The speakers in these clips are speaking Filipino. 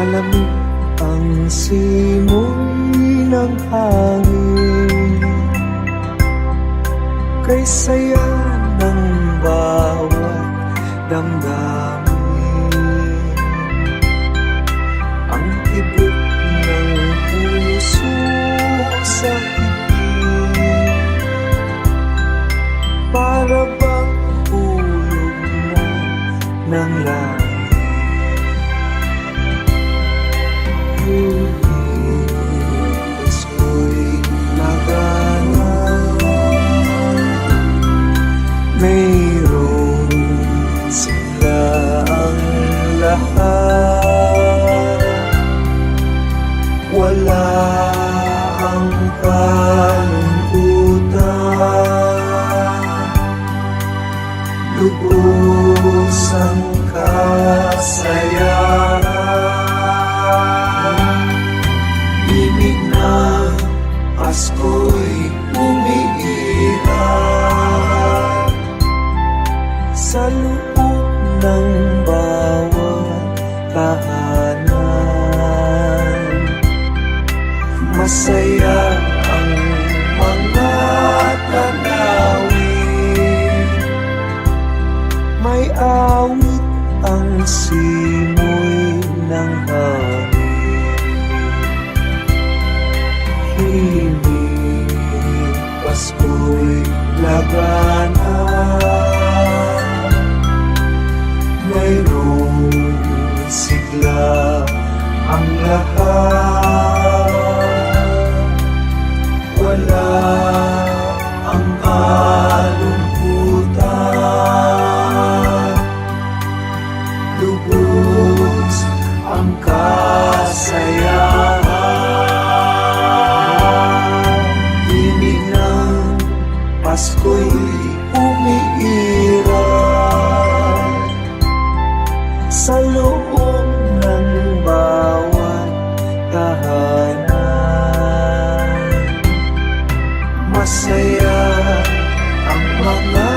Malamig ang simoy ng hangin, kay saya ng bawat damdamin. Ang tibok ng puso sa higit, para bang hulog na ng langit. Pasko'y nagana, mayroon sila ang lahat. Wala ang kalungkutan, lubos ang kasayahan. Ibig na Pasko'y umiiral sa loob ng bawat tahanan. Masaya ang mga tanawin, may awit ang simoy ng hangin. Himig Pasko'y lagana, mayroong sigla ang lahat. Wala ang kalungkutan, lubos ang kasayahan. Pasko'y umiiral sa loob ng bawat tahanan. Masaya ang mga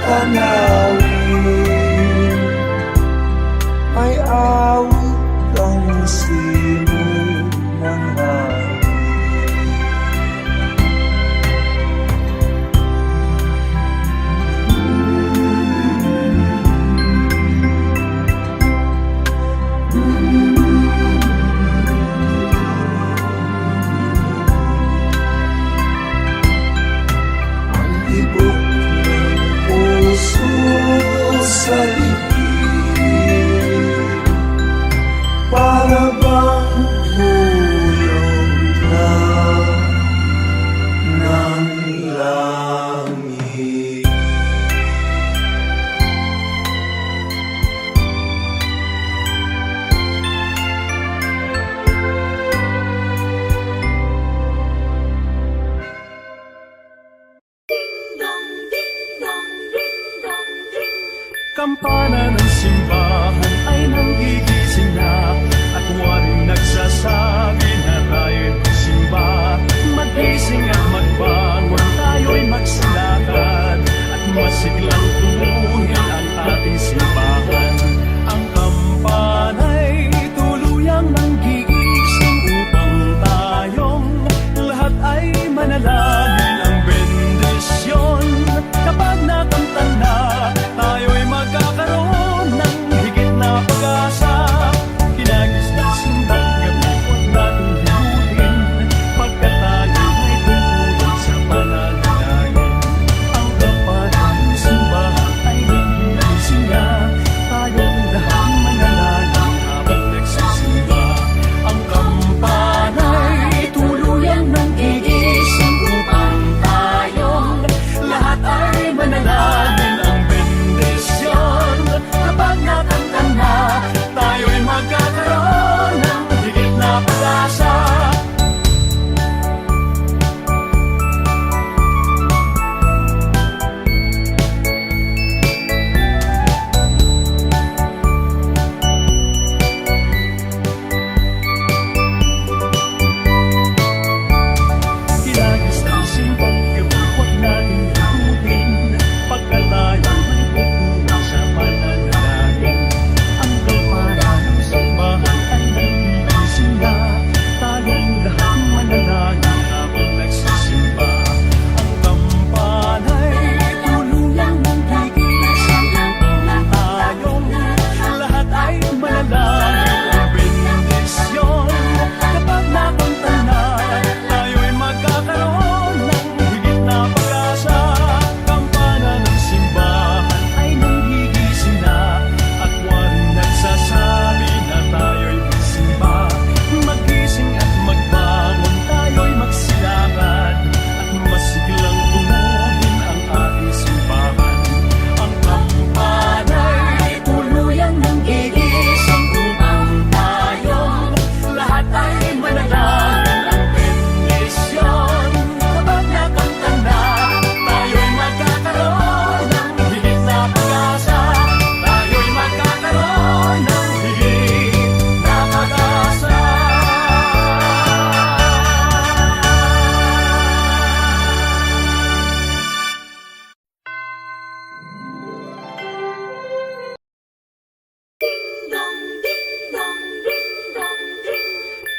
tanawin, may awit ang simoy ng hangin.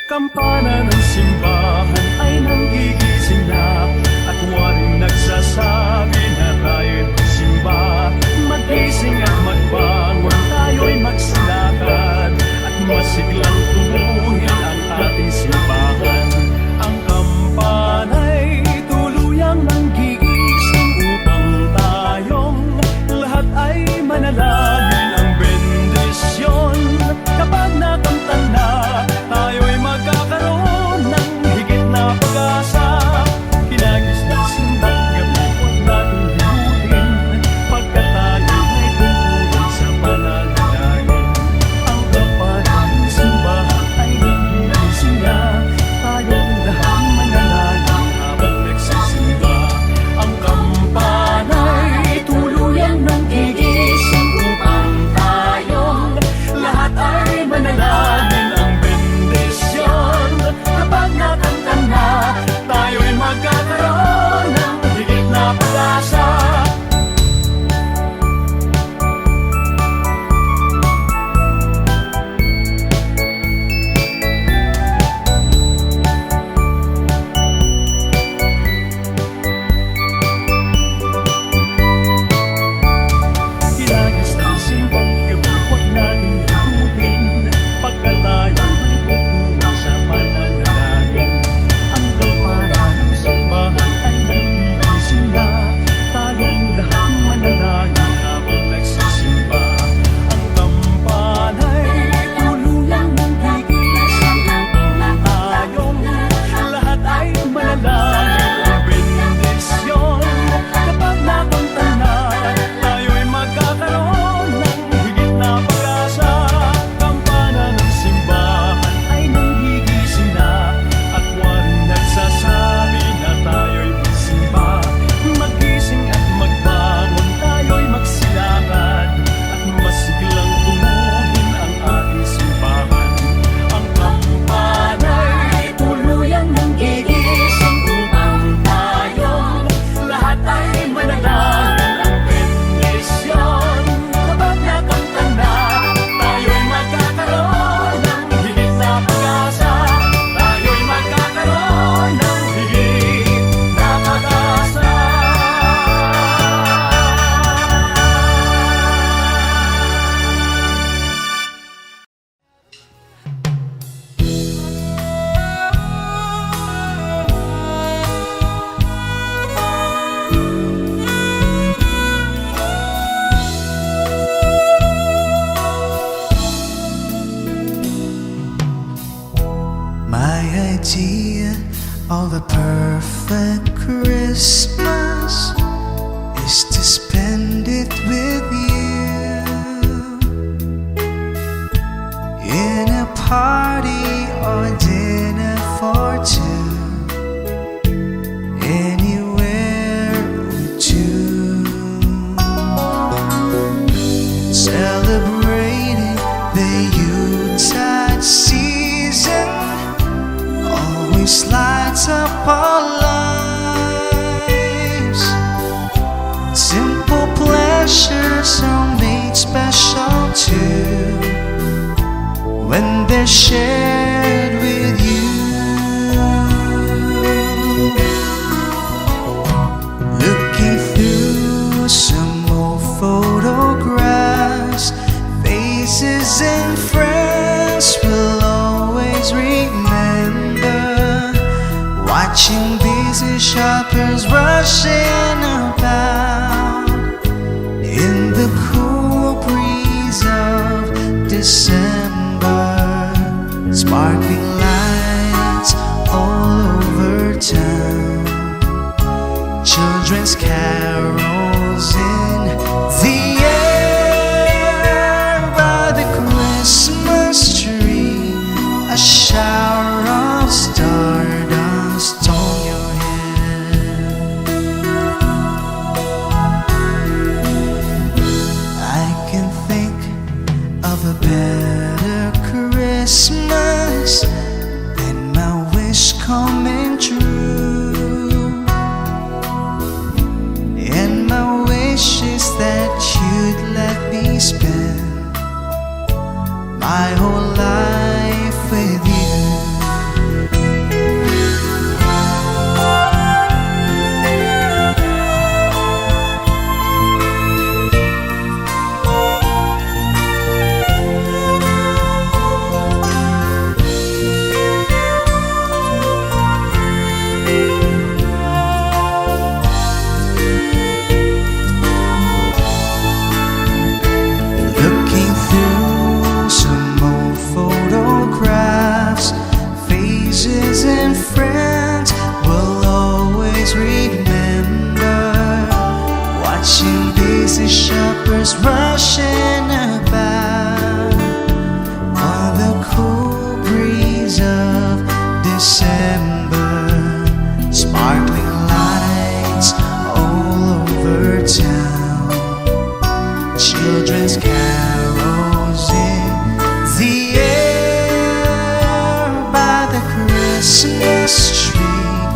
Kampana ng simbahan ay nanggigising na, at waring nagsasabi na tayo'y magsimba. Magising at magbangon, tayo'y magsilakad, at masiglang tumuhin ang ating simbahan. Ang kampana'y tuluyang nanggigising upang tayong lahat ay manalangin ang bendisyon. Kapag nakanta na, tayo'y magkakaroon ng higit na pag-asa. Hinagis ng simbang gabi, huwag natin himutin, pagkat tayo may tungkulin sa pananalangin. Ang kampanan ng simbahan ay nagigising na, tayong lahat manalangin habang nagsisimba. Ang kampana'y tuluyang nanggigising upang tayong lahat ay manalangin ang bendisyon. Kapag nakanta na, tayo'y magkakaroon ng higit na pag-asa. Hinagis ng simbang gabi, huwag natin himutin, pagkat tayo may tungkulin sa pananalangin. Ang kampanan ng simbahan ay nagigising na, tayong lahat manalangin habang nagsisimba. Ang kampana'y tuluyang nanggigising upang tayong lahat ay manalangin ang bendisyon. Kapag nakanta na, tayo'y magkakaroon ng higit na pag-asa. Kampana ng simbahan ay nanggigising na, at waring nagsasabi na tayo'y magsimba. Magising at magbangon, tayo'y magsilakad, at masiglang tumuhin ang ating simbahan. Ang kampana'y tuluyang nanggigising upang tayong lahat ay manalangin ang bendisyon. Kapag nakanta na, tayo'y magkakaroon ng higit na pag-asa. Tayo'y magkakaroon ng higit na pag-asa. My idea of a perfect Christmas is to spend it with you in a party or dinner for two, anywhere we choose, celebrating the Yuletide season always lights up our lives. Simple pleasures are made special too when they're shared with you. Looking through some old photographs, faces and friends will always remember. Watching busy shoppers rushing about in the cool breeze of December. Sparkling lights all over town, children's carols in the air. By the Christmas tree, a shower of stardust on your head. I can think of a better Christmas than my wish coming true. And my wish whispers rushing about on the cool breeze of December, sparkling lights all over town, children's carols in the air by the Christmas tree,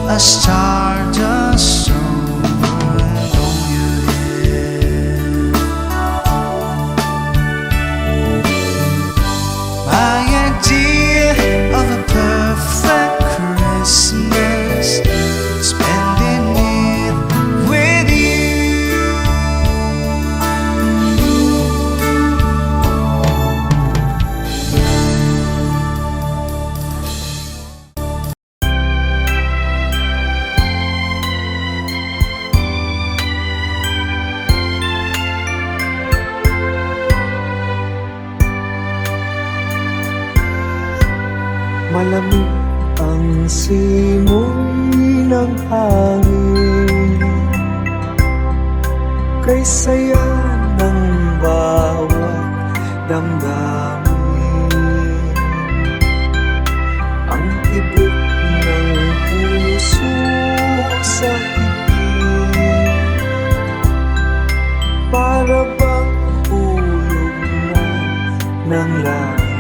a stardust song, don't you hear? My idea of a perfect Christmas, spending it with you. Malamig ang simoy ng hangin, kay saya ng bawat damdamin. Ang tibok ng puso sa higit, para bang hulog na ng langit.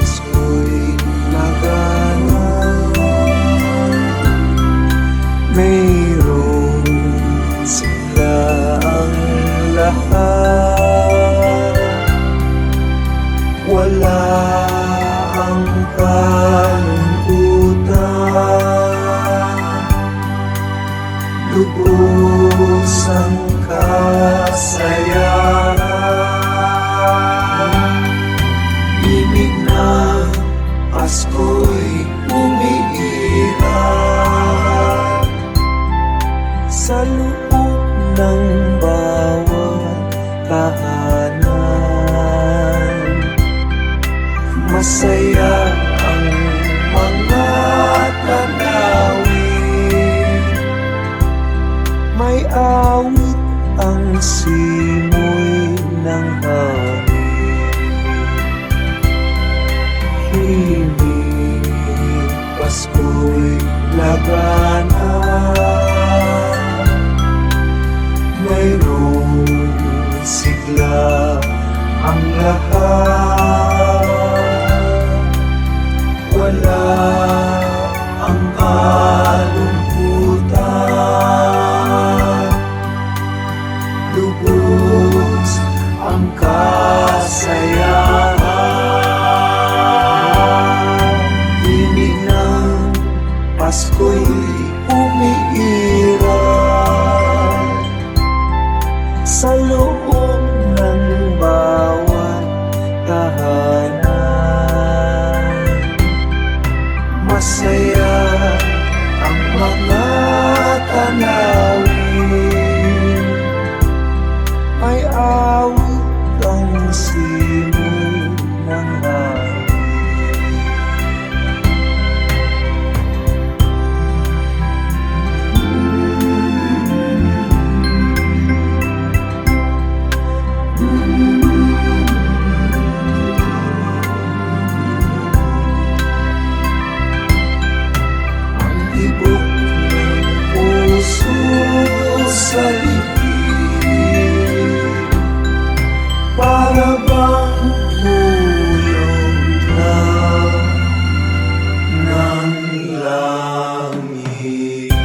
Isko'y nagana, mayroon sila ang lahat. Wala ang kalungkutan, lubos ang kasayahan. Ibig ng Pasko'y umiiral sa loob ng bawat tahanan. Masaya ang mga tanawin, may awit ang simoy ng hangin. Himig, Pasko'y lagana, mayroong sigla ang lahat. Wala ang kalungkutan, lubos ang kasayahan. Pasko'y umiiral sa loob ng bawat tahanan. Masaya ang mga tanawin, may awit ang simoy ng hangin. Sa ligid, para bang hulog na ng langit.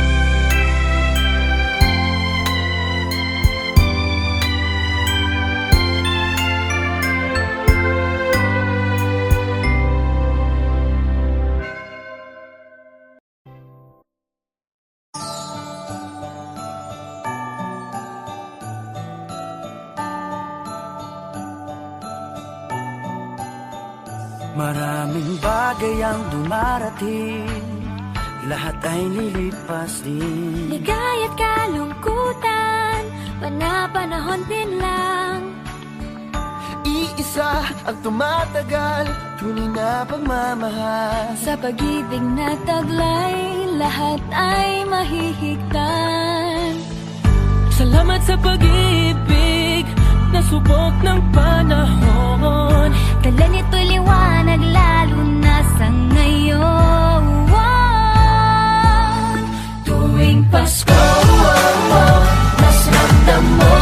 Maraming bagay ang dumarating, lahat ay lilipas din. Ligaya't kalungkutan, panapanahon din lang. Iisa ang tumatagal, tunay na pagmamahal. Sa pag-ibig na taglay, lahat ay mahihigtan. Salamat sa pag-ibig na subok ng panahon. Dala nito'y liwanag lalo na sa ngayon. Tuwing Pasko, mas ramdam mo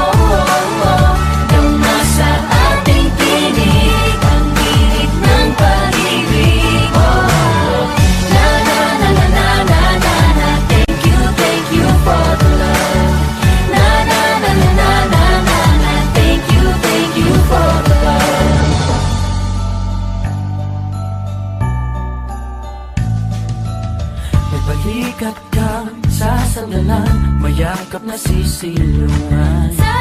dama sa ating tinig ang init ng pag-ibig. Na na na na na na na na. Thank you for the love. Na na na na na na na na. Thank you for the love. May balikat kang sasandalan, mayakap na sisilungan. Sa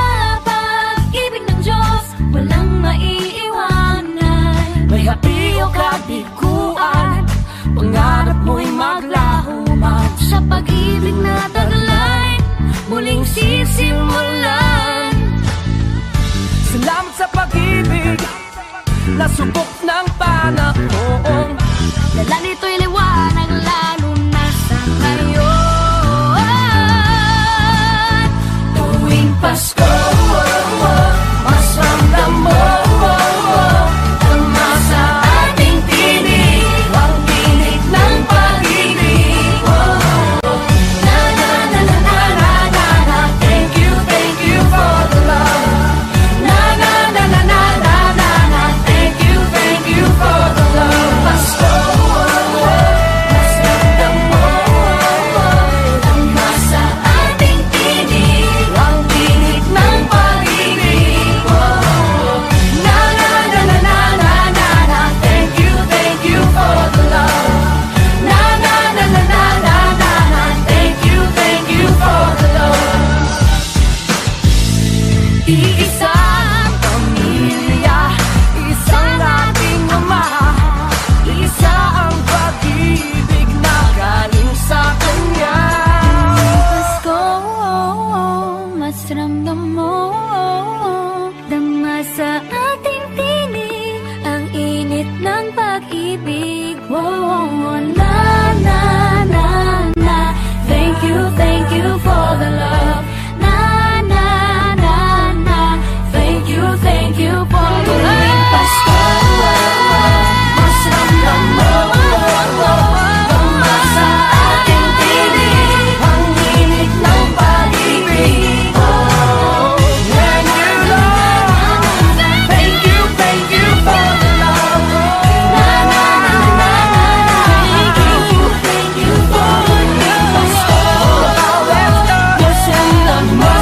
pag-ibig ng Diyos, walang maiiwanan. May hapi o kabiguan, pangarap mo'y maglaho man. Sa pag-ibig na taglay, muling sisimulan. Salamat sa pag-ibig na subok ng panahon. Dala nito'y liwanag lalo na sa ngayon. Tuwing Pasko, mas ramdam mo dama sa ating tinig ang init ng pag-ibig. Na na na na na na na na. Thank you for the love. Na na na na na na na na. Thank you for the love. Pasko, mas ramdam mo dama sa ating tinig ang init ng pag-ibig. Na na na na na na na na. Thank you for the love. Na na na na na na na na. Thank you for the love. Iisang pamilya, isang ating ama, isa ang pag-ibig na galing sa Kanya. Pasko, mas ramdam mo dama sa ating tinig ang init ng pag-ibig. Na na na na. Thank you for the love. Na na na na. Thank you for the love. Pasko, mas ramdam mo dama sa ating tinig ang init ng pag-ibig. Na na na na. Thank you for the love. Na na na na na. Thank you for the love. Pasko, mas ramdam mo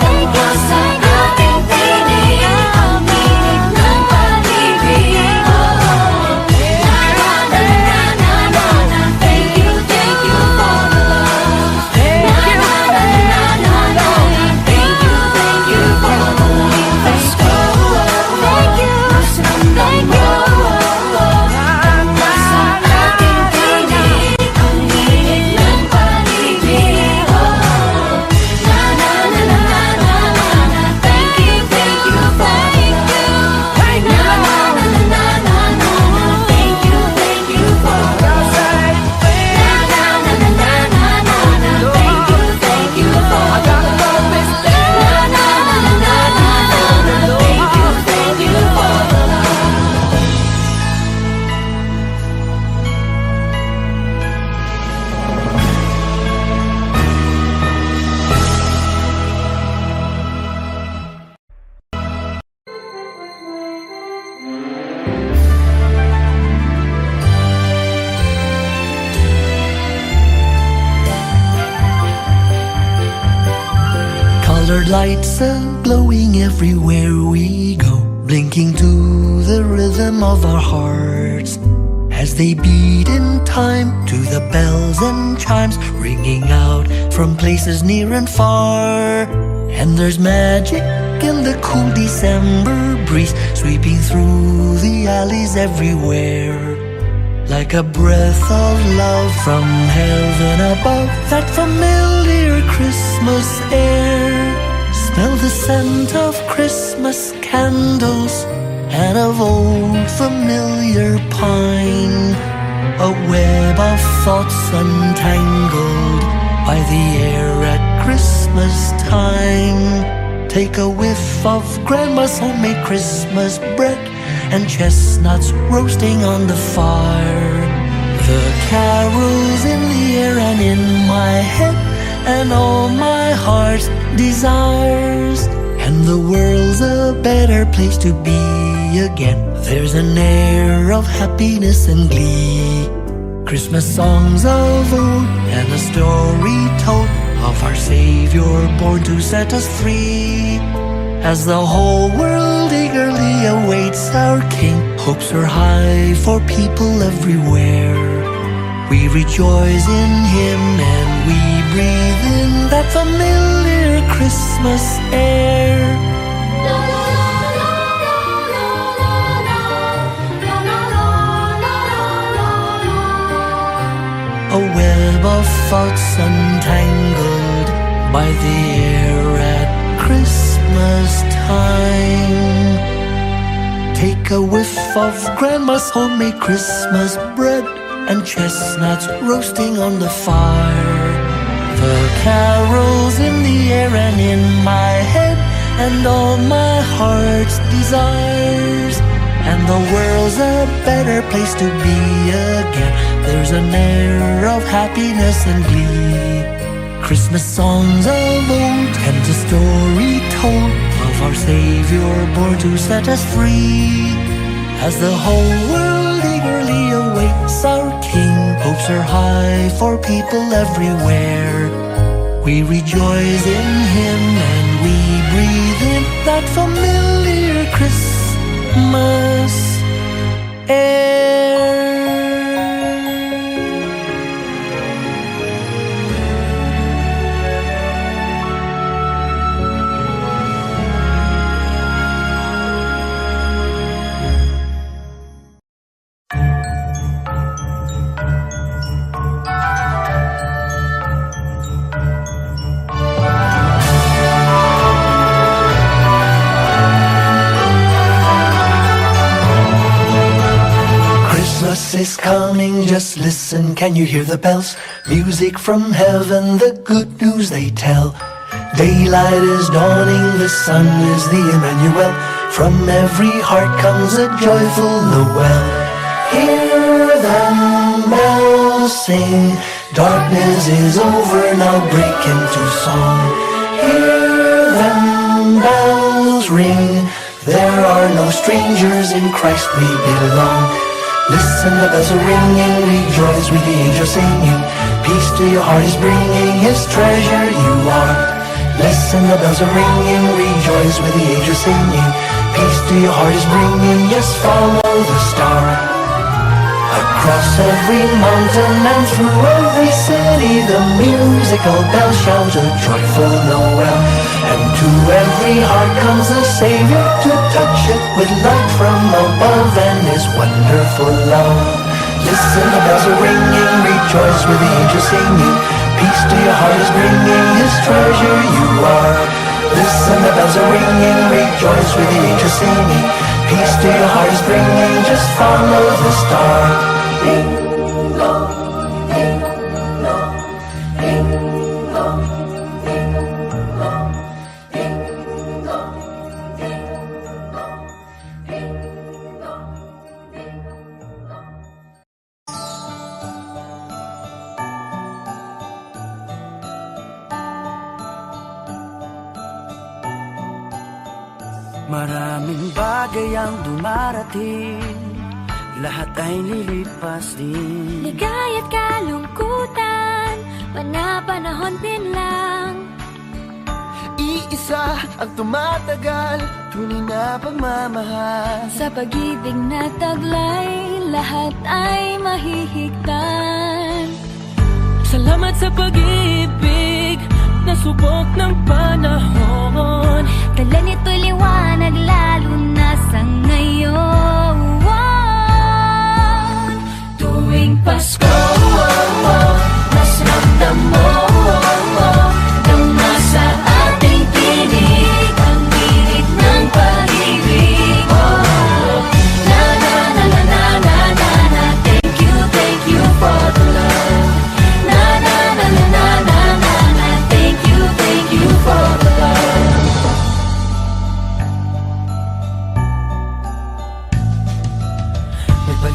dama sa ating tinig ang init ng pag-ibig. Na na na na na na. Thank you for the love. Na na na na na na. Thank you for the love. Pasko, mas ramdam mo dama sa ating tinig ang init ng pag-ibig. Na na na na na na na. Thank you for the love. Na na na na na na na. Thank you for the love. Na na na na na na na. Thank you for the love. Na na na na na na na. Thank you for the love. Colored lights are glowing everywhere we go, blinking to the rhythm of our hearts as they beat in time to the bells and chimes ringing out from places near and far. And there's magic in the cool December breeze sweeping through the alleys everywhere. Like a breath of love from heaven above, that familiar Christmas air. Smell the scent of Christmas candles and of old familiar pine. A web of thoughts untangled by the air at Christmas time. Take a whiff of Grandma's homemade Christmas bread and chestnuts roasting on the fire. The carols in the air and in my head, and all my heart's desires. And the world's a better place to be again. There's an air of happiness and glee. Christmas songs of old and a story told of our Savior born to set us free. As the whole world eagerly awaits our King, hopes are high for people everywhere. We rejoice in Him and we breathe in that familiar Christmas air. A web of thoughts untangled by the air at Christmas time. Take a whiff of Grandma's homemade Christmas bread and chestnuts roasting on the fire. The carols in the air and in my head, and all my heart's desires. And the world's a better place to be again. There's an air of happiness and glee. Christmas songs of old and the story told of our Savior born to set us free. As the whole world eagerly awaits our King, hopes are high for people everywhere. We rejoice in Him and we breathe in that familiar Christmas air. Christmas is coming, just listen, can you hear the bells? Music from heaven, the good news they tell. Daylight is dawning, the sun is the Emmanuel. From every heart comes a joyful Noel. Hear them bells sing, darkness is over, now break into song. Hear them bells ring, there are no strangers, in Christ we belong. Listen, the bells are ringing, rejoice with the angels singing. Peace to your heart is bringing, His treasure you are. Listen, the bells are ringing, rejoice with the angels singing. Peace to your heart is bringing, yes, follow the star. Across every mountain and through every city, the musical bells shout a joyful Noel. And to every heart comes the Savior to touch it with light from above and His wonderful love. Listen, the bells are ringing, rejoice with the angels singing. Peace to your heart is bringing, His treasure you are. Listen, the bells are ringing, rejoice with the angels singing. Peace to your heart is bringing, just follow the star. Ding dong, ding dong, ding dong, ding dong, ding dong, ding dong, ding dong, ding dong. Maraming bagay ang dumarating, lahat ay lilipas din. Ligaya't kalungkutan, panapanahon din lang. Iisa ang tumatagal, tunay na pagmamahal. Sa pag-ibig na taglay, lahat ay mahihigtan. Salamat sa pag-ibig, nasubok ng panahon. Dala nito'y liwanag, lalo na sa ngayon. Tuwing Pasko, mas ramdam mo nang nasa ating tinig ang tinig ng pag-ibig. Na na na na na na na na. Thank you,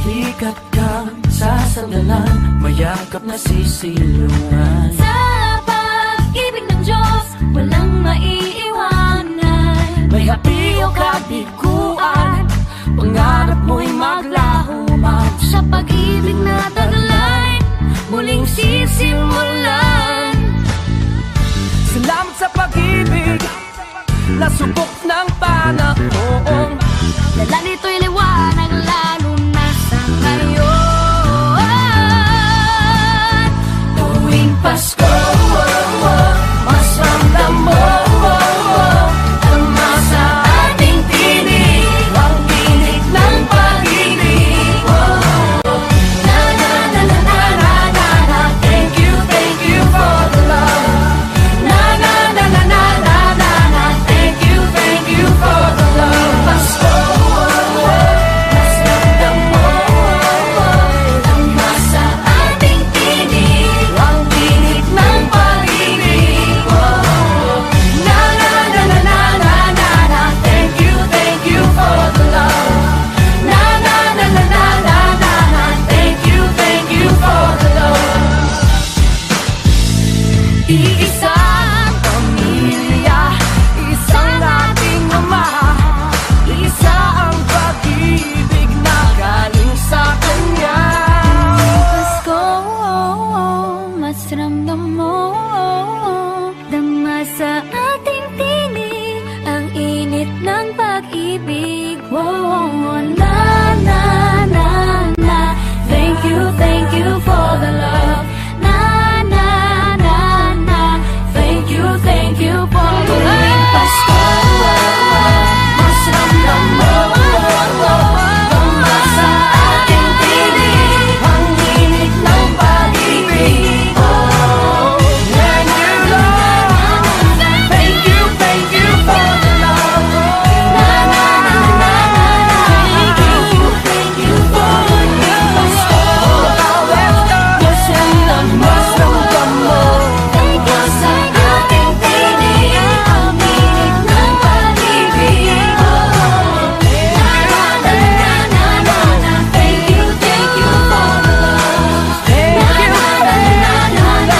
Balikat kang sasandalan, mayakap na sisilungan. Sa pag-ibig ng Diyos, walang maiiwanan. May hapi o kabiguan, pangarap mo'y maglaho man. Sa pag-ibig na taglay, muling sisimulan. Salamat sa pag-ibig na subok ng panahon. Dala nito'y liwanag lalo na sa ngayon. Tuwing Pasko, mas ramdam mo tama sa ating tinig, ang tinig ng pag-ibig. Na na na na na na na na. Thank you for the love. Na na na na na na na na. Thank you for the love. Pasko, mas ramdam mo tama sa ating tinig, ang tinig ng pag-ibig. Na na na na na na na na. Thank you for the love. Na na na na na na na na. Thank you for the love. Iisang pamilya, isang ating ama, isa ang pag-ibig na galing sa Kanya. Pasko, mas ramdam mo dama sa ating tinig, ang init ng pag-ibig. Na na na na. Thank you for the love. Na na na na. Thank you for the love. Pasko, mas ramdam mo tama sa ating tinig, ang init ng pag-ibig. When you love, thank you for the love. Na na na na na na. Thank you for the love. Pasko, mas ramdam mo tama sa ating tinig, ang init ng pag-ibig. Na na na na na na. Thank you for the love. Na na na na na na.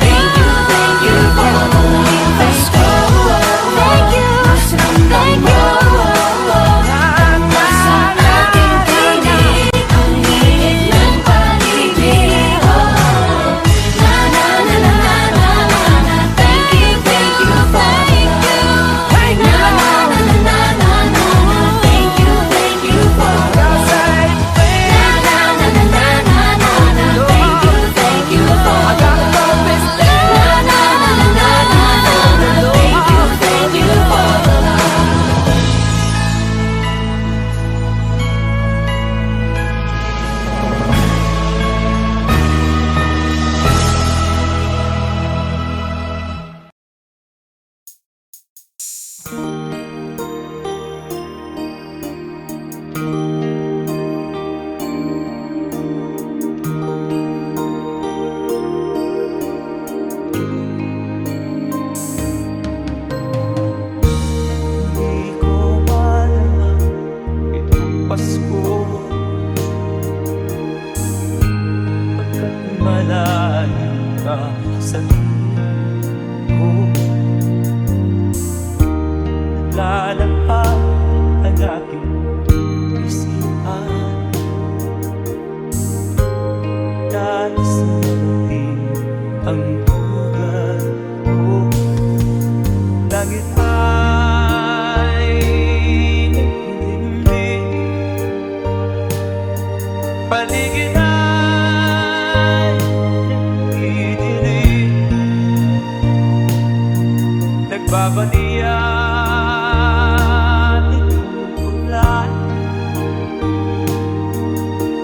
Thank you for the love. Pasko, mas ramdam mo tama sa ating tinig, ang init ng pag-ibig. Na na na na na na na. Thank you for the love. Na na na na na na na. Thank you for the love. Na na na na na na na na. Thank you for the love. Na na na na na na na. Thank you for the love. Di ko malaman itong Pasko, pagkat malayo ka sa tingin ko. Naglalakad ang aking isipan, nais natin ang tugan ko. Langit ay naghihimbing, paligid ay nag-idilim. Nagbabalian itong ulan,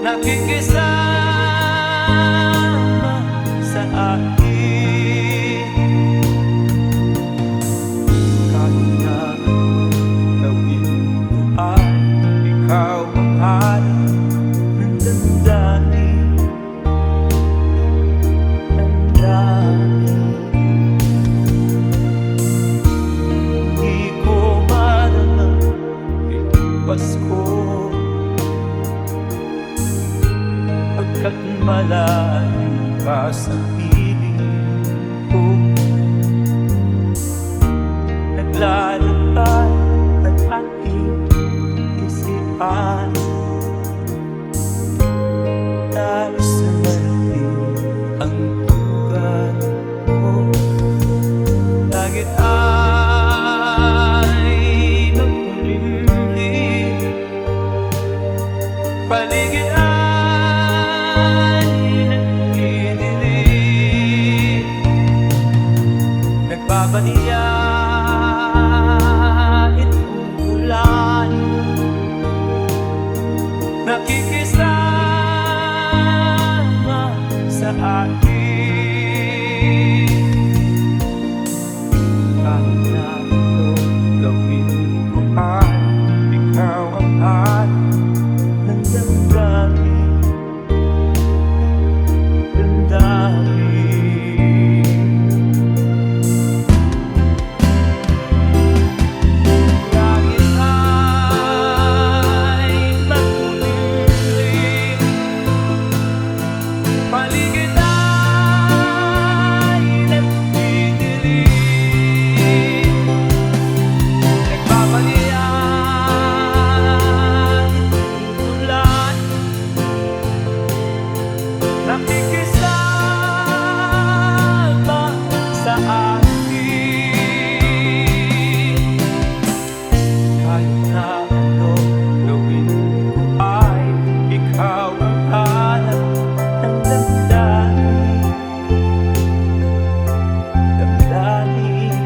nakikisama sa akin. Kahit na gawin ko ay ikaw ang harap ng damdamin. Di ko marama itong Pasko, malayo ka sa piling ko, naglalakad ang aking isipan, nais na marating ang tugan mo. Langit ay nagkulimlim, paligid ay nagdidilim, nagbabaniya itong ulan, nakikisama sa akin. Kahit na ito gawin ko ay ikaw ang hari ng damdamin, langit ay magkulimlim, paligid ay nagdidilim, nagbabalian itong ulan, nakikisama sa akin. Kahit na ano gawin ko ay ikaw ang hanap ng damdamin, damdamin.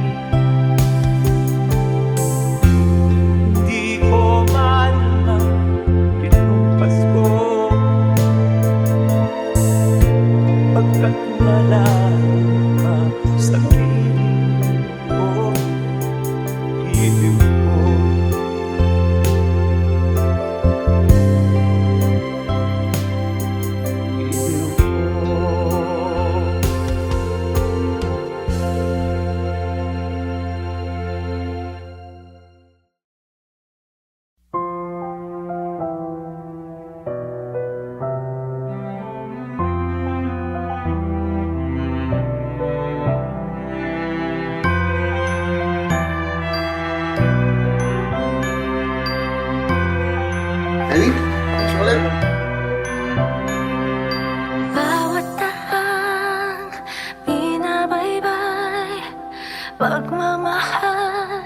Hindi ko malamang itong Pasko, pagkat malayo ka sa piling ko, ibig mo. Ibig mo. Ellie, thanks ulit. Bawat tahang binabaybay, pagmamahal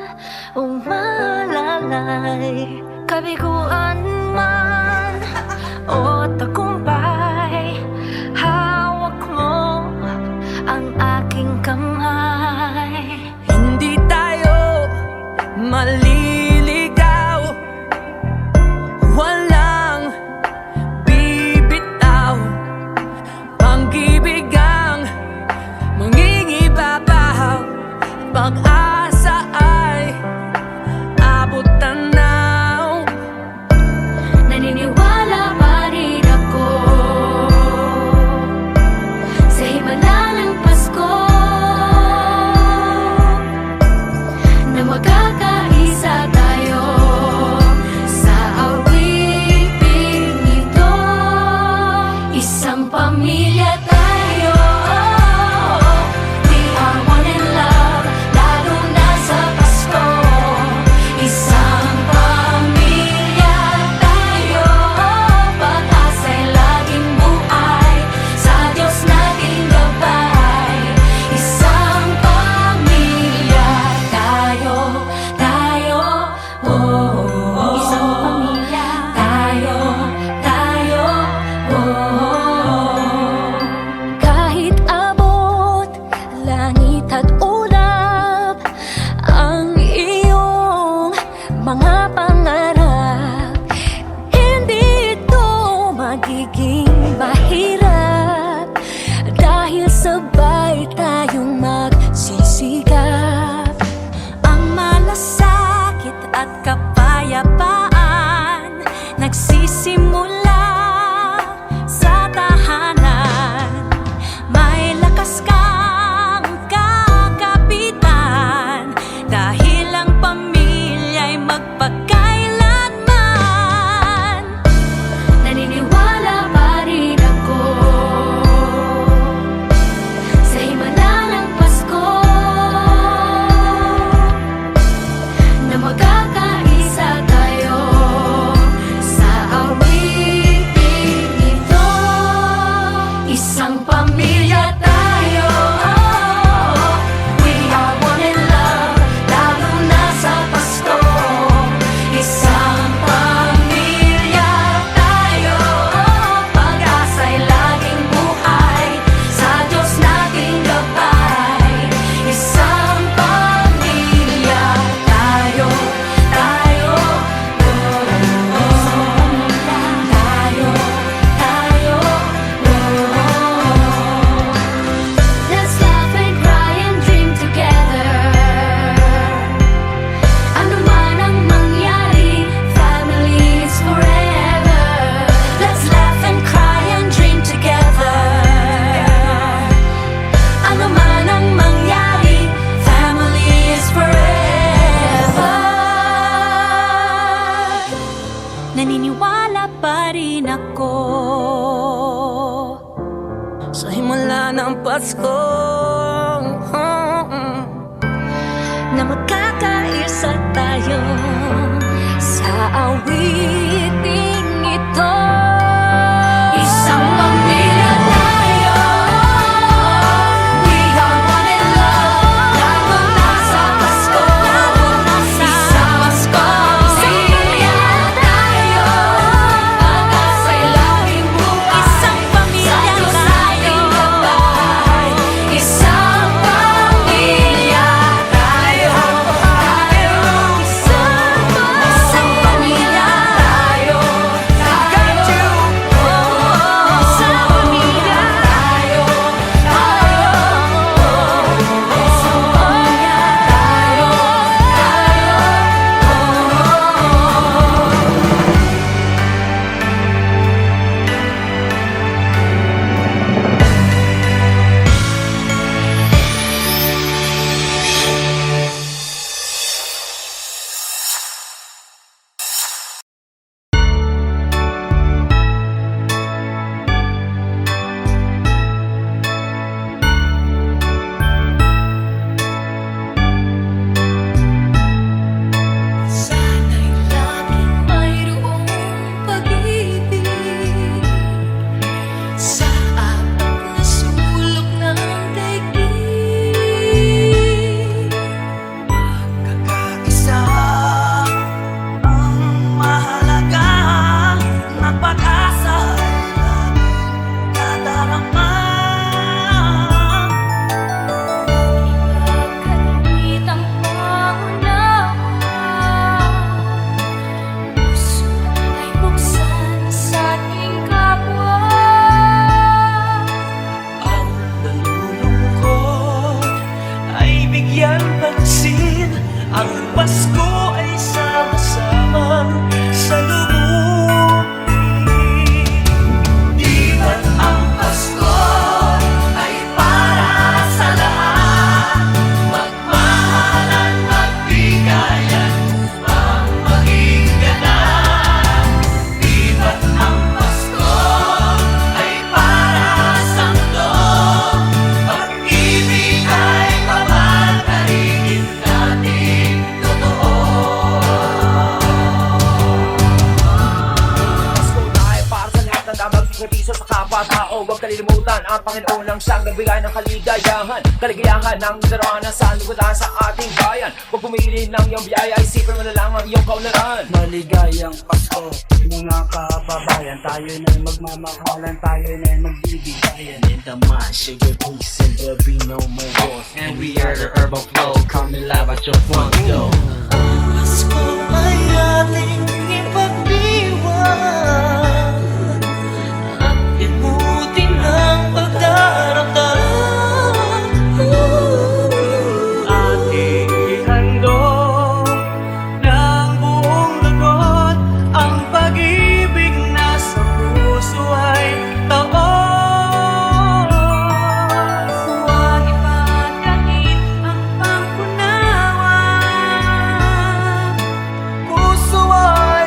umalalay, kabiguan man o tagumpay, hawak mo ang aking kamay. Hindi tayo maliligaw, walang bibitaw, pag-ibig ang mangingibabaw, pag-asa ay abot tanaw. naniniwala pa rin ako sa himala ng Pasko, na magkakaisa tayo sa awiting ito. Isang pamilya tayo, we are one in love. Lalo na sa Pasko, isang Pasko. Pamilya tayo, pag-asa'y laging buhay. Isang pamilya tayo, isang pamilya tayo, isang pamilya tayo. Got you. Isang pamilya tayo, isang pamilya tayo. Sana'y laging mayroong pag-ibig sa apat na sulok ng daigdig. Kakaisa ang mahalaga na pag-asa nadarama. Ipagkaloob ang pangunawa, puso ay buksan sa ating kapwa. Ang nalulungkot ay bigyan pansin. Ang Pasko ay sama-samang salubungin. Di ba't ang Pasko ay para sa lahat? Magmahalan, magbigayan upang maging ganap. Di ba't ang Pasko ay para sa mundo? Pag-ibig ay pamatarihin natin totoo. Pasko na ay para sa lahat ng damang sakripisyo sa kapwa-tao. Huwag kalilimutan ang Panginoon ang siyang nagbigay ng kaligayahan, kaligayahan ng darawana sa lugatan sa ating bayan. Huwag pumili ng iyong biyaya, isipin mo na lang ang iyong kaunlaran. Maligayang Pasko, mga kababayan. Tayo na'y magmamahalan, tayo na'y magbibigayan. In the mind, sugar peace and there'll be no more wars. And we are the urban flow, coming live at your front door. Pasko ay ating ipagdiwang at ibutin ang pagdarapdam. Ating ihandog ng buong lugod ang pag-ibig na sa puso ay taon. Huwag ipagkait ang pangkunawa, Puso ay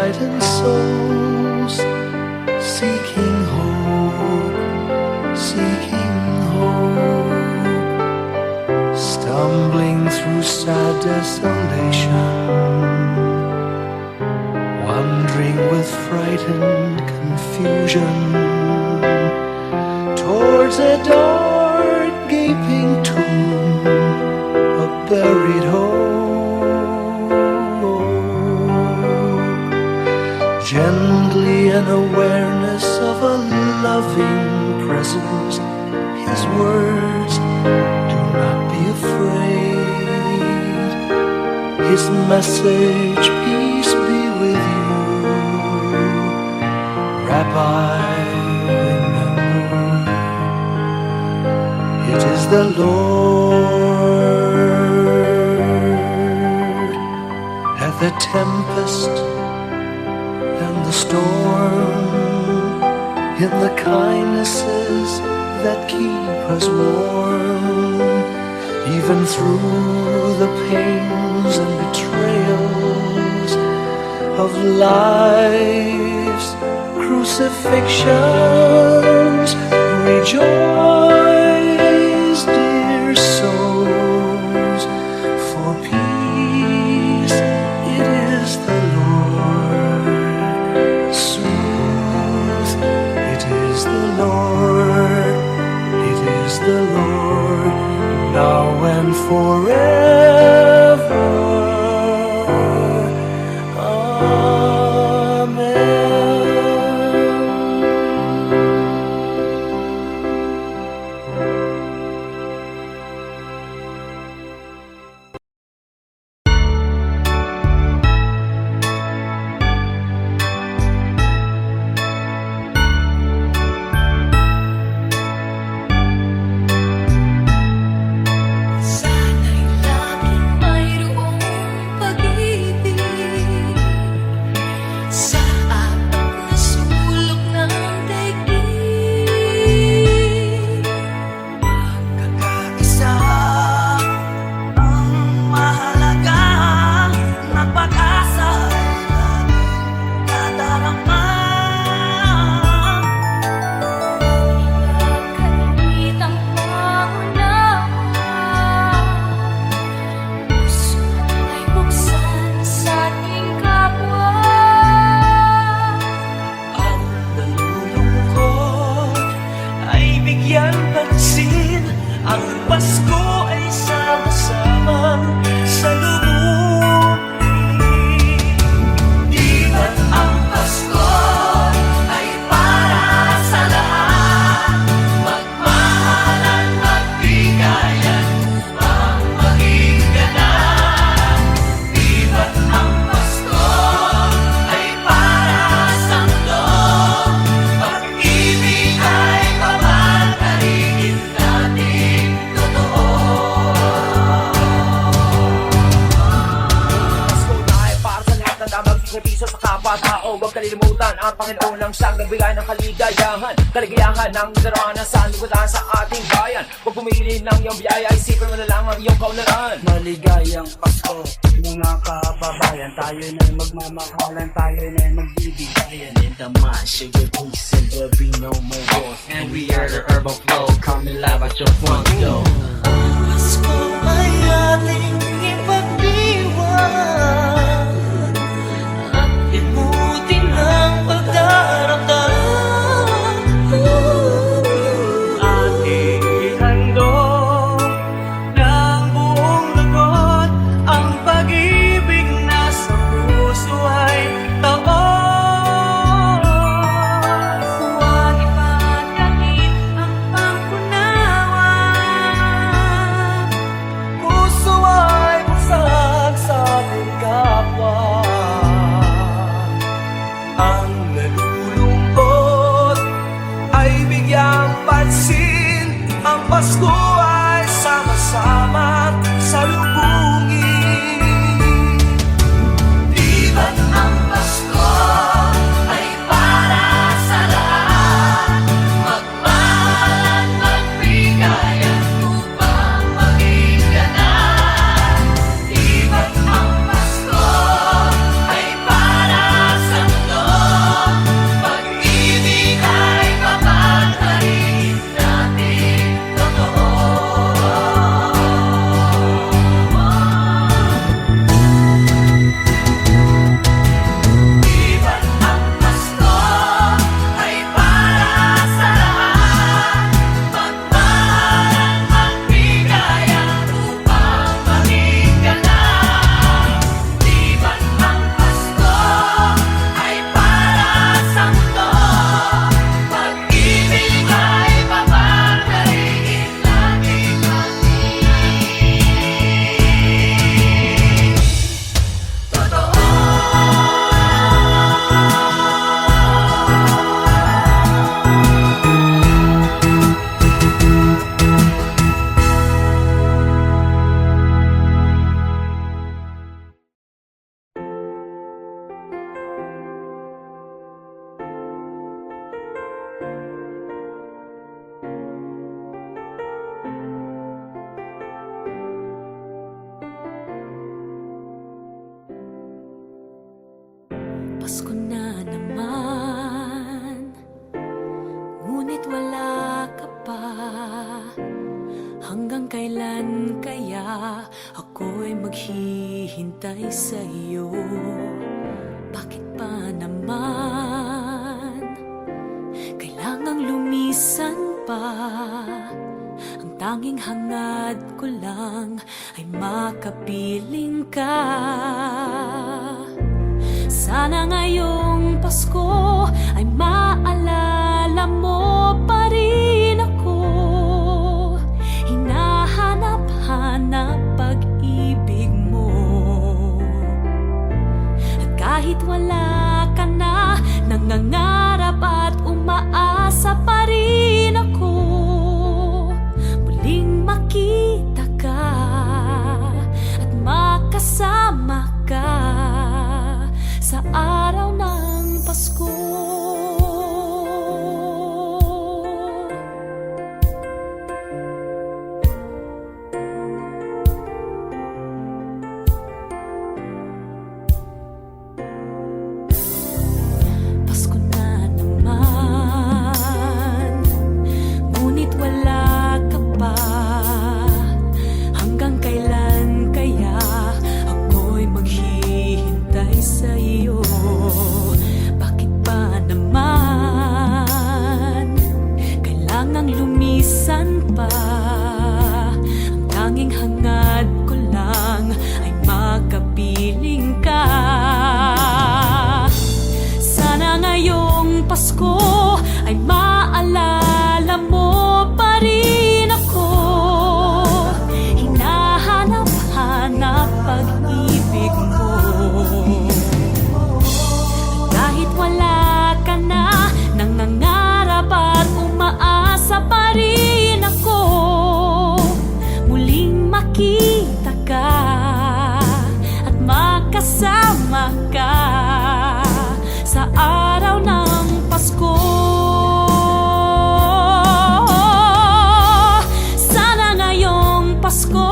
frightened souls seeking hope, seeking hope, stumbling through sad desolation, wandering with frightened confusion towards a dark gaping tomb, a buried hope. Gently an awareness of a loving presence, his words, do not be afraid. His message, peace be with you. Rabbi, remember, it is the Lord. At the tempest and the storm, in the kindnesses that keep us warm, even through the pains and betrayals of life's crucifixions. Rejoice, dear souls, for peace, it is the Lord. Sooth, it is the Lord, it is the Lord, now and forever. Sana'y laging mayroong pag-ibig sa apat na sulok ng daigdig. Kakaisa ang mahalaga na pag-asa kadarama. Pagkalitang pangunawa, puso ay buksan sa ating kapwa. Ang nalulungkot ay bigyan pansin. Ang Pasko ay sama-samang salubungin. Di ba't ang Pasko ay para sa lahat? Magmahalan, magbigayan upang maging ganap. Di ba't ang Pasko ay para sa mundo? Pag-ibig ay papatarigin natin totoo. Pasko na ay para sa lahat ng magsisipisa sa kapwa-tao. Huwag kalilimutan ang Panginoon ang siyang nagbigay ng kaligayahan, kaligayahan ng naranasan, libutan sa ating bayan. Huwag pumili ng iyong biyaya, isipin mo na lang ang iyong kaunlaran. Maligayang Pasko, mga kababayan. Tayo na'y magmamahalan, tayo na'y magbibigayan. In the mind, sugar, peace, and there'll be no more wars. And we are the Urban Flow, coming live at your front door. Pasko ay ating ipagdiwang at ibutin ang pagdarapdam. Ating ihandog ng buong lugod ang pag-ibig na sa puso ay taon. Huwag ipagkakit ang pangkunawa. Puso ay busag sa ating kapwa. Ang nalulungkot ay bigyang pansin. Ang Pasko ay sama-sama salubungin. Di ba't ang Pasko ay para sa lahat? Magmahalan, magbigayan upang maging ganap. Di ba't ang Pasko ay para sa Pasko na naman, ngunit wala ka pa. Hanggang kailan kaya ako'y maghihintay sa iyo? Bakit pa naman kailangang lumisan pa? Ang tanging hangad ko lang ay makapiling ka. Sana ngayong Pasko ay maalala mo pa rin ako. Hinahanap-hanap pag-ibig mo. At kahit wala ka na, nangangarap at umaasa pa rin ako. Muling makita ka at makasama ka sa araw ng Pasko. Pasko na naman, ngunit wala ka pa. Hanggang kailan kaya ako'y maghihintay sa iyo? Bakit pa naman kailangang lumisan pa? Ang tanging hangad ko lang ay makapiling ka. Sana ngayong Pasko ay maalala mo pa rin ako. Hinahanap-hanap pag-ibig mo. Kahit wala ka na, nangangarap at umaasa pa rin ako. Muling makita ka at makasama ka sa araw ng Pasko. Sana ngayong Pasko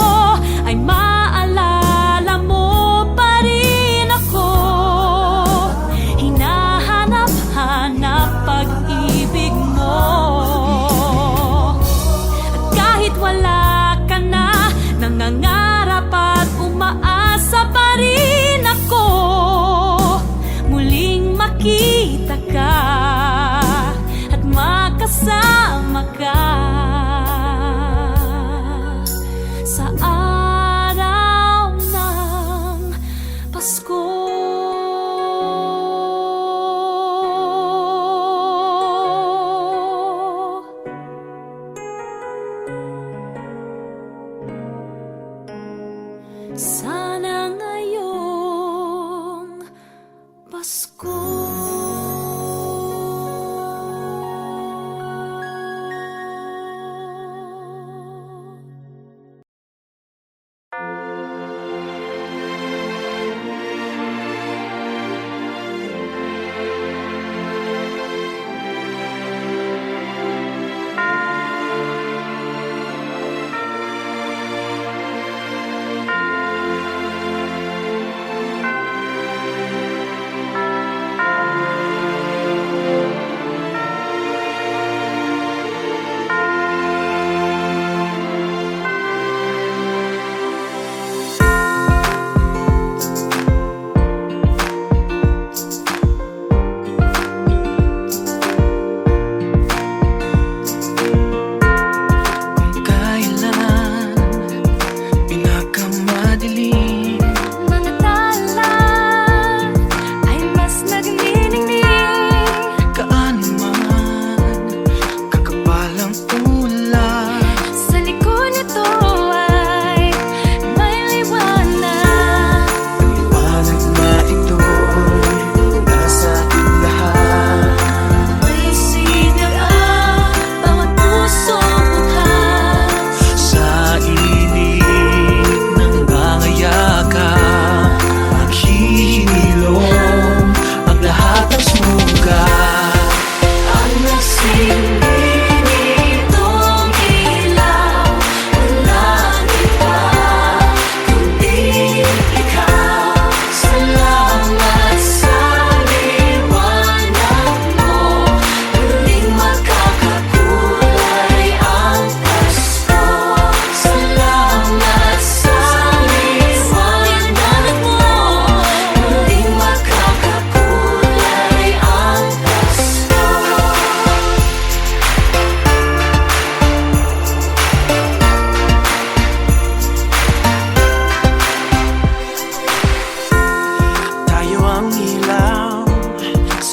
ay maalala mo pa rin ako. Hinahanap-hanap pag-ibig mo. At kahit wala ka na, nangangarap at umaasa pa rin ako. Muling makita ka at makasama ka sa araw ng Pasko. Sana ngayong Pasko.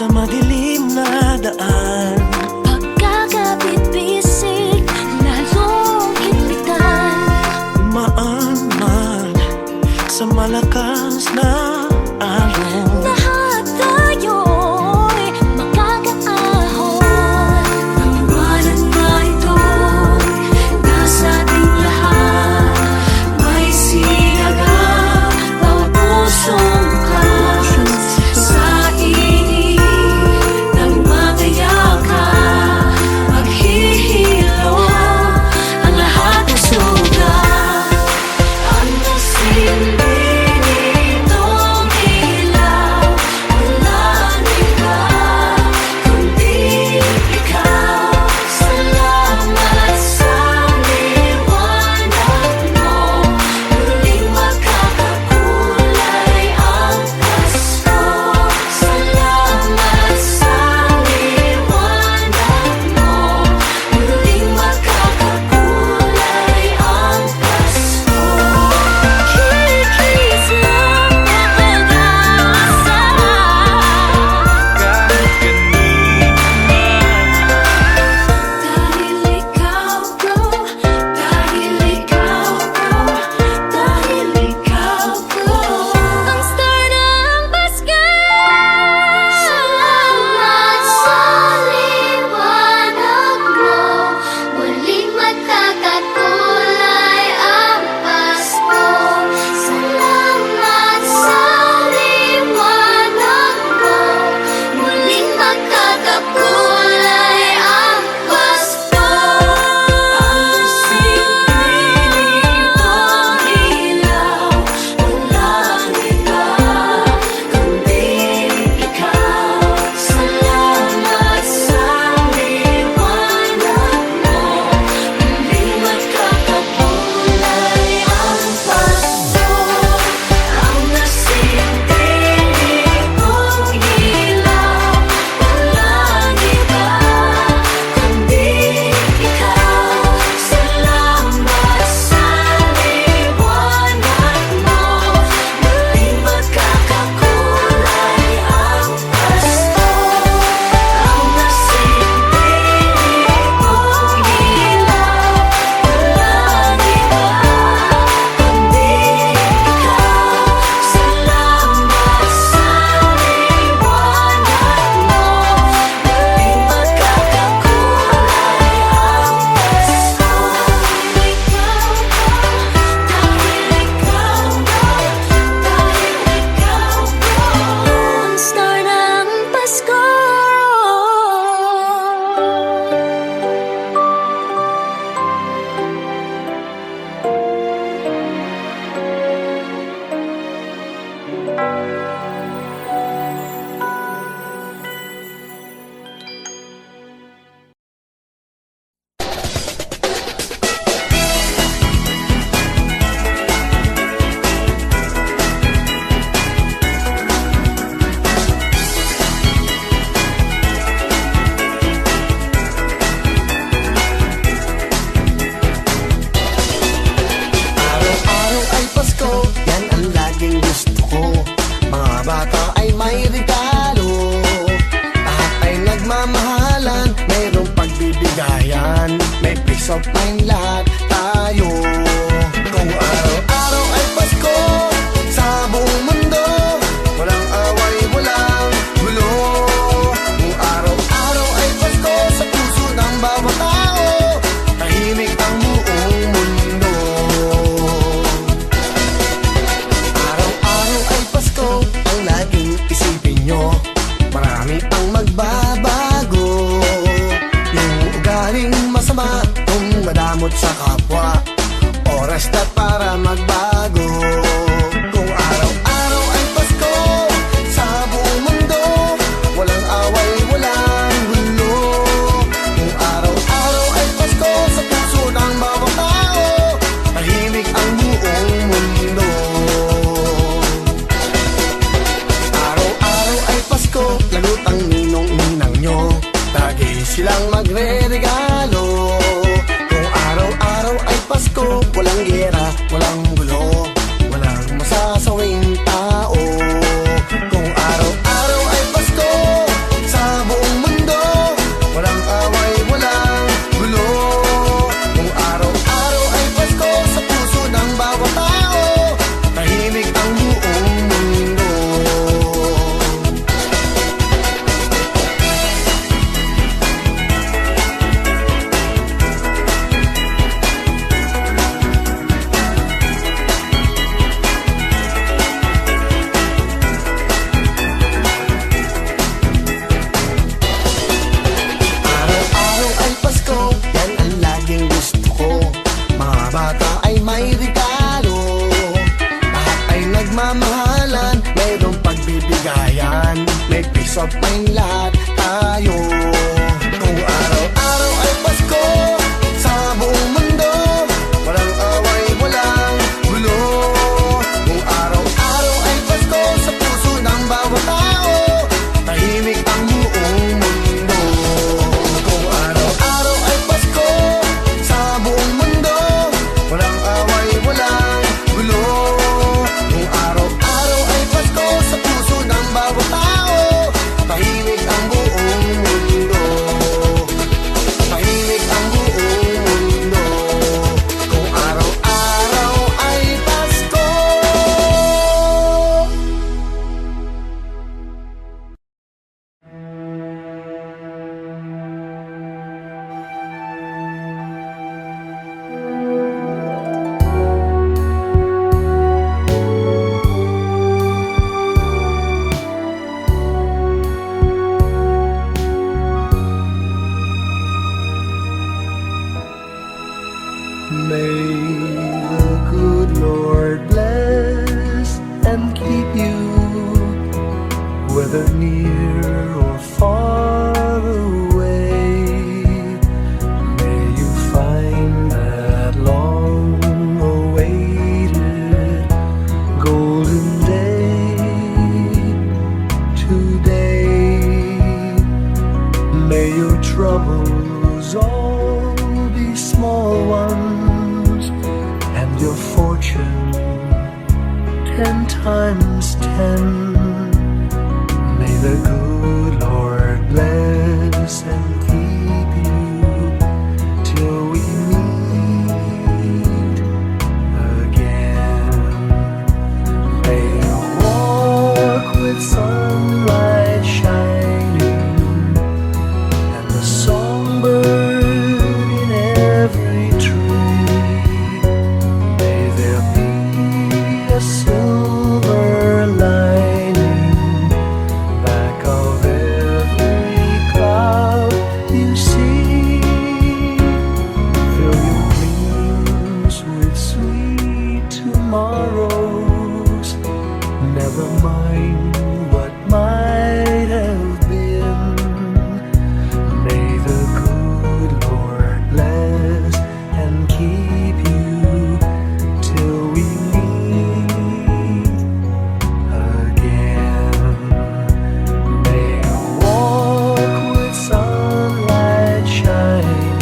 sa madilim na daan. Pagkakabit-bisig, lalong higpitan. Dumaan man sa malakas na alon. Lahat tayo'y makakaahon. Ang iwanan na ito'y nasa ating lahat. May sinaga, bawat pusong bukas. Sa init ng mataya ka, maghihilo ang lahat ng sugat. Ang nasimbi nitong ilaw, walang iba kundi ikaw. Salamat sa liwanag mo, muling makakakulay ang Pasko. Salamat sa liwanag mo, muling makakakulay ang Pasko. Kikis lang na pag-asa, dahil ikaw ko, dahil ikaw ko, dahil ikaw ko. Ang star ng Pasko. Salamat sa liwanag mo, muling magkakakulay ang Pasko. Salamat sa liwanag mo, muling magkakakulay ang Pasko. Ang simple nitong ilaw, walang iba kundi ikaw. Salamat sa liwanag mo, muling magkakakulay ang Pasko. Ang nasimple nitong ilaw, walang iba kundi ikaw. Salamat sa liwanag mo, muling magkakakulay ang Pasko. Ang nasimple nitong ilaw, walang iba kundi ikaw. Salamat sa liwanag mo, muling magkakakulay ang Pasko. Ikaw ko, dahil ikaw ko, dahil ikaw ko. Ang star ng Pasko. Araw-araw ay Pasko, yan ang laging gusto ko. Mga bata ay may regalo, lahat ay nagmamahalan, mayroong pagbibigayan, may peace of mind lahat tayo. Kung araw-araw ay Pasko, sa buong mundo, walang away, walang gulo. Kung araw-araw ay Pasko, sa puso ng bawat tao, tahimik ang buong mundo. Araw-araw ay Pasko, ang laging isipin nyo, marami pang magbabago. Yung ugaling masama, kung madamot sa kapwa, oras na para magbago. Kung araw-araw ay Pasko, sa buong mundo, walang away, walang gulo. Kung araw-araw ay Pasko, sa puso ng bawat tao, tahimik ang buong mundo. Araw-araw ay Pasko, lalutang ninong-ninang nyo, lagi silang magre-regalo. Kung araw-araw ay Pasko, walang gera, walang gulo, walang masasawing tao. Kung araw-araw ay Pasko, sabay lahat tayo. Kung araw-araw ay Pasko sa buong mundo, walang away, walang gulo. Kung araw-araw ay Pasko sa puso ng bawat tao, tahimik ang buong mundo. Kung araw-araw ay Pasko sa buong mundo, walang away, walang gulo. Kung araw-araw ay Pasko sa puso ng bawat tao, tahimik ang buong mundo. Tahimik ang buong mundo. Kung araw-araw ay Pasko. May the good Lord bless and keep you, whether near or far away. May you find that long-awaited golden day today. May your troubles all be small ones, and your fortune 10 times 10. May the good Lord bless and keep you till we meet again. May you walk with sunlight shining and the songbird in every tree. May there be a silver lining back of every cloud you see. Fill your dreams with sweet tomorrows. Never mind what might have been. May the good Lord bless and keep you till we meet again. May you walk with sunlight shining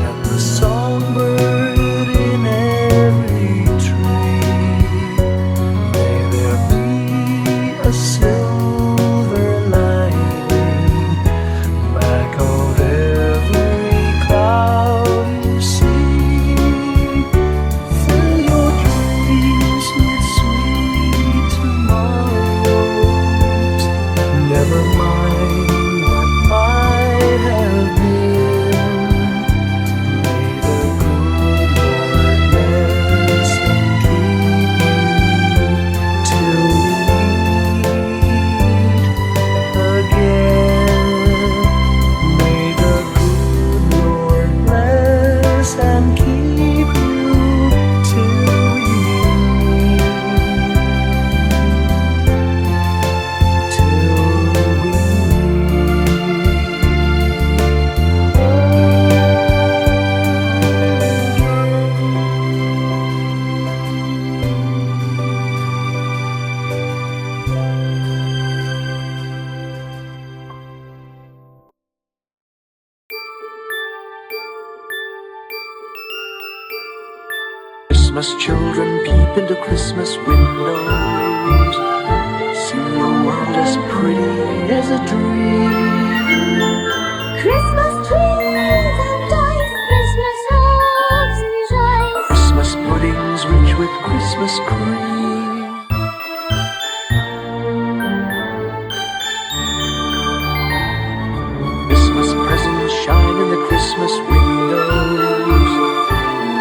and the songbird in every tree. May there be a silver lining back of every cloud you see. Fill your dreams with sweet tomorrows. Never mind what might have been. May the good Lord bless and keep you till we meet again. May the good Lord bless and keep you till we meet. Till we Christmas children peep into Christmas windows. See a world as pretty as a dream. Christmas trees and toys, Christmas hopes and joys. Christmas puddings rich with Christmas cream. Christmas presents shine in the Christmas windows.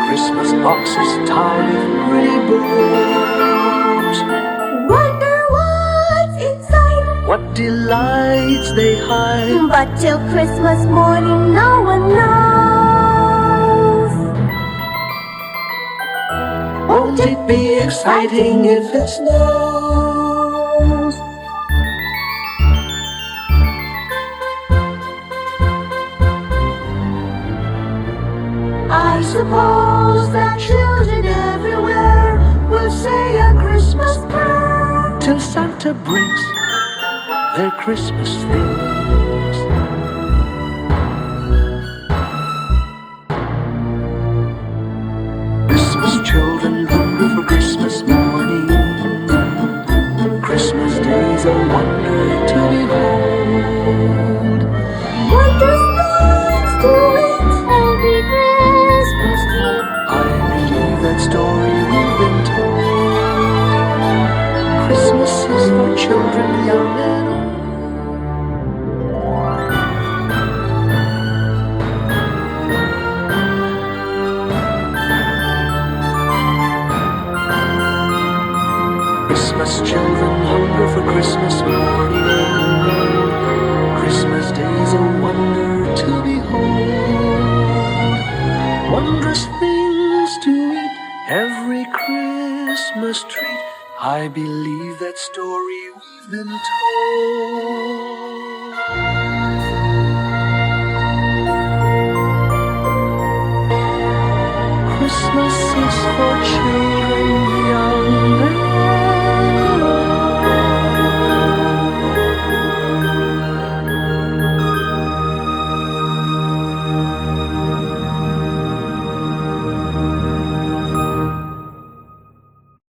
Christmas boxes tied with pretty bows. Wonder what's inside, What delights they hide. but till Christmas morning no one knows. Won't it be exciting if it snows? children everywhere will say a Christmas prayer till Santa brings their Christmas things. Christmas children hunger for Christmas morning. Christmas days a wonder to behold. Wondrous things to it every Christmas tree. I believe that story we've been told. Christmas is for children young and old. Christmas children hunger for Christmas morning. Christmas days a wonder to behold. Wondrous things to eat, every Christmas treat. I believe that story we've been told.